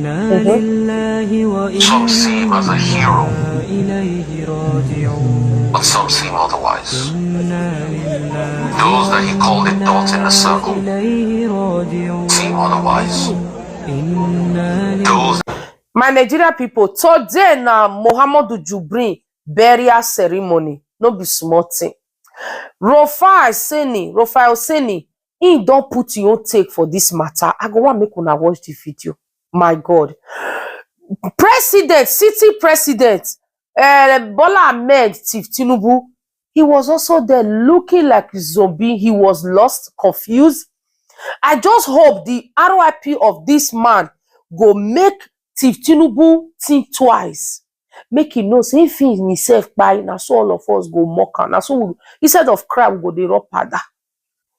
Some see him as a hero, but some see him otherwise. Those that he called a dot in the circle see him otherwise. Those my Nigeria people, today na Muhammadu Jubrin burial ceremony, no be small thing. Rufai Oseni, he don't put your take for this matter. I go want make una watch the video. My God. President, city president, Bola Ahmed Tinubu, he was also there looking like a zombie. He was lost, confused. I just hope the RIP of this man go make Tinubu think twice. Make him know, say if he himself buy, now so all of us go mock am. Now so instead of cry, we go the rob pada.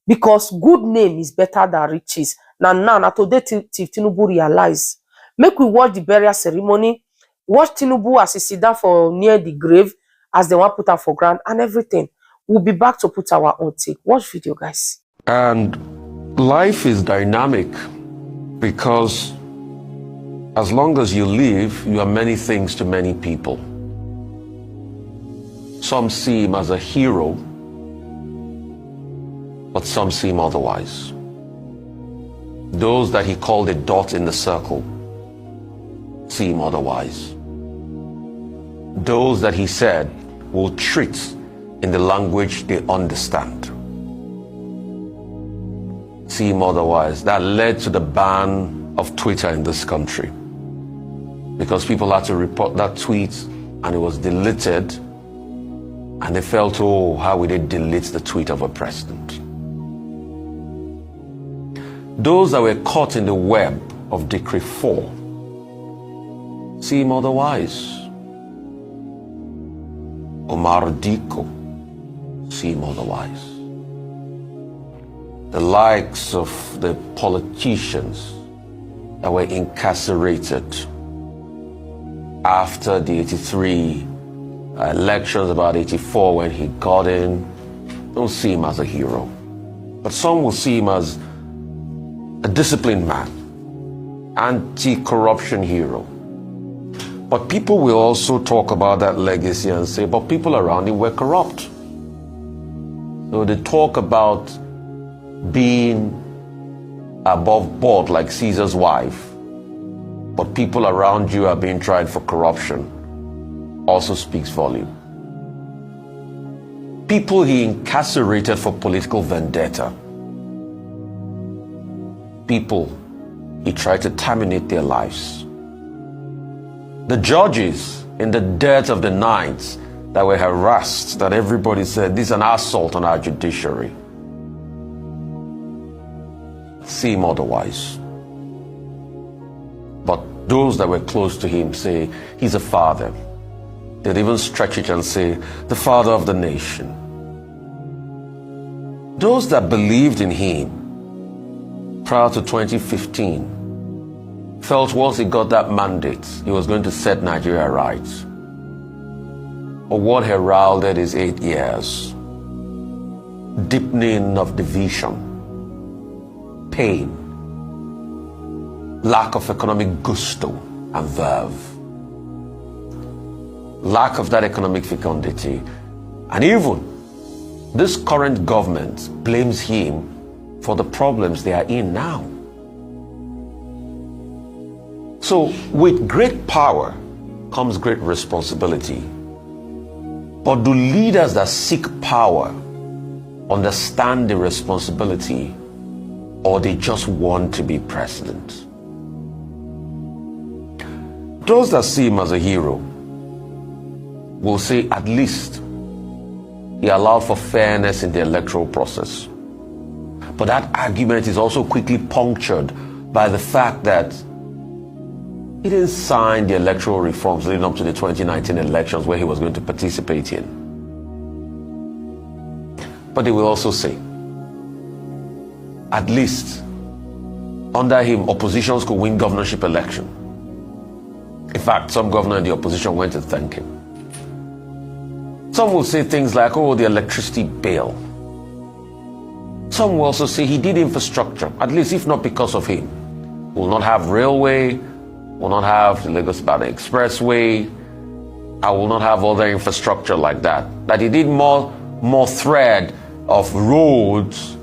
Because good name is better than riches. Now today Tinubu realize. Make we watch the burial ceremony, watch Tinubu as he sit down for near the grave, as they want put her for ground and everything. We'll be back to put our own take. Watch video, guys. And life is dynamic because as long as you live, you are many things to many people. Some see him as a hero, but some see him otherwise. Those that he called a dot in the circle see him otherwise. Those that he said will treat in the language they understand see him otherwise. That led to the ban of Twitter in this country, because people had to report that tweet and it was deleted, and they felt, oh, how would they delete the tweet of a president? Those that were caught in the web of Decree 4 see him otherwise. Omar Diko see him otherwise. The likes of the politicians that were incarcerated after the 83 elections, about 84 when he got in, don't see him as a hero. But some will see him as a disciplined man, anti-corruption hero. But people will also talk about that legacy and say, but people around him were corrupt. So they talk about being above board like Caesar's wife, but people around you are being tried for corruption, also speaks volume. People he incarcerated for political vendetta. People he tried to terminate their lives. The judges in the dead of the night that were harassed, that everybody said, this is an assault on our judiciary, see him otherwise. But those that were close to him say, he's a father. They'd even stretch it and say, the father of the nation. Those that believed in him prior to 2015 felt once he got that mandate, he was going to set Nigeria right. But what heralded is 8 years. Deepening of division, pain, lack of economic gusto and verve, lack of that economic fecundity. And even this current government blames him for the problems they are in now. So with great power comes great responsibility. But do leaders that seek power understand the responsibility, or they just want to be president? Those that see him as a hero will say at least he allowed for fairness in the electoral process. But that argument is also quickly punctured by the fact that he didn't sign the electoral reforms leading up to the 2019 elections where he was going to participate in. But they will also say, at least under him, oppositions could win governorship election. In fact, some governor in the opposition went to thank him. Some will say things like, oh, the electricity bill. Some will also say he did infrastructure, at least if not because of him. We'll not have railway, will not have the Lagos-Ibadan Expressway. I will not have other infrastructure like that. That he did more thread of roads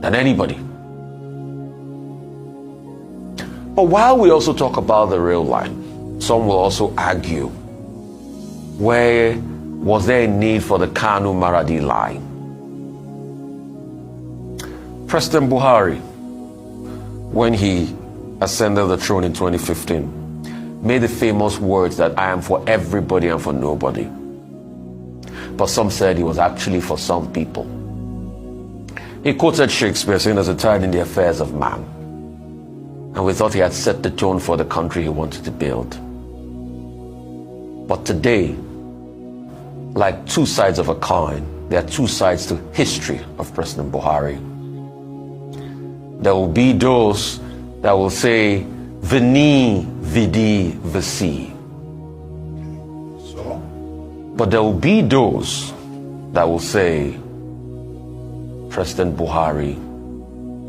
than anybody. But while we also talk about the rail line, some will also argue, where was there a need for the Kanu-Maradi line? President Buhari, when he ascended the throne in 2015, made the famous words that I am for everybody and for nobody. But some said he was actually for some people. He quoted Shakespeare saying there's a tide in the affairs of man. And we thought he had set the tone for the country he wanted to build. But today, like two sides of a coin, there are two sides to history of President Buhari. There will be those that will say, Veni, Vidi, Vici. But there will be those that will say, President Buhari,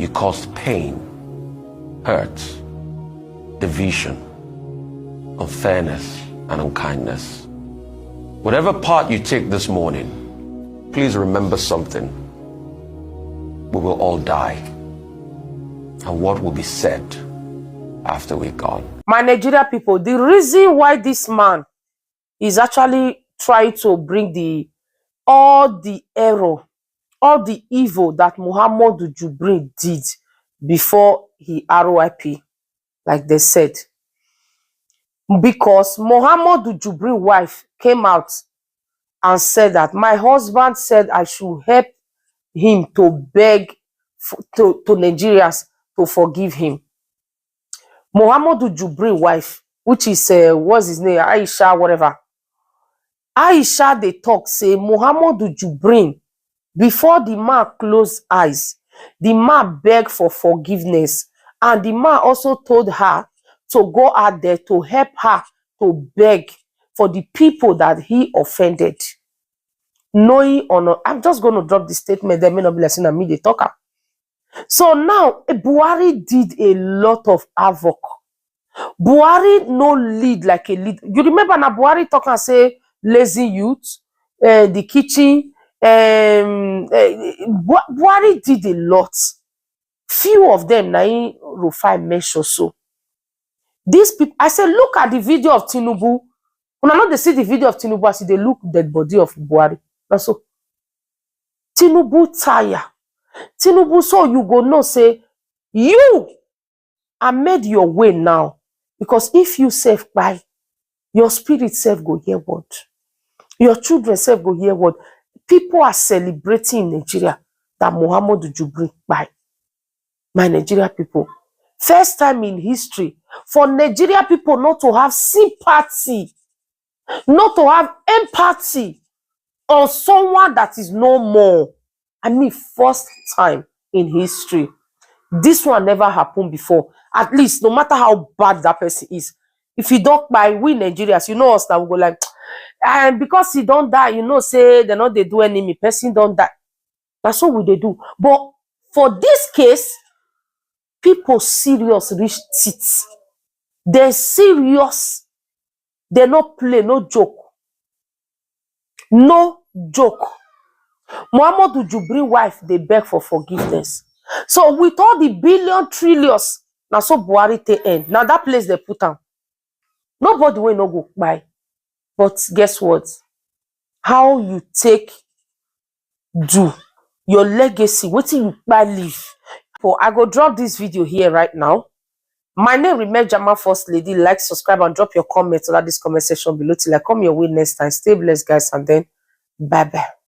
you caused pain, hurt, division, unfairness, and unkindness. Whatever part you take this morning, please remember something. We will all die. And what will be said after we're gone? My Nigeria people, the reason why this man is actually trying to bring all the error, all the evil that Muhammadu Jubrin did before he RIP, like they said. Because Muhammadu Jubrin's wife came out and said that my husband said I should help him to beg to Nigerians to forgive him. Muhammadu Jubrin's wife, which is, what's his name, Aisha, whatever. Aisha, they talk, say, Muhammadu Jubrin, before the man closed eyes, the man begged for forgiveness. And the man also told her to go out there to help her to beg for the people that he offended. Knowing or not, I'm just going to drop the statement. There may not be listening to me, they talk. So now, Buhari did a lot of havoc. Buhari no lead like a lead. You remember now Buhari talk and say lazy youth, the kitchen. Buhari did a lot. Few of them now Rufai mention so. These people, I said, look at the video of Tinubu. When I know they see the video of Tinubu, I see they look dead body of Buhari. That's so. Tinubu tire. Tinubu, so you go no say, you are made your way now. Because if you self by, your spirit self go hear word. Your children self go hear word. People are celebrating in Nigeria that Muhammadu Jubrin by. My Nigeria people. First time in history for Nigeria people not to have sympathy, not to have empathy on someone that is no more. I mean, first time in history. This one never happened before. At least, no matter how bad that person is. If he don't buy, we Nigerians, you know us that we go like, and because he don't die, you know, say they not they do enemy. Person don't die. That's what they do. But for this case, people serious reach teeth. They're serious. They not play, no joke. No joke. Muhammadu Jubrin's wife, they beg for forgiveness. So with all the billion trillions, now so Buhari te end. Now that place they put on. Nobody will not go by. But guess what? How you take do your legacy, what you buy leave. So I go drop this video here right now. My name remains Jama First Lady. Like, subscribe, and drop your comments under this comment section below till I come your way next time. Stay blessed, guys, and then bye bye.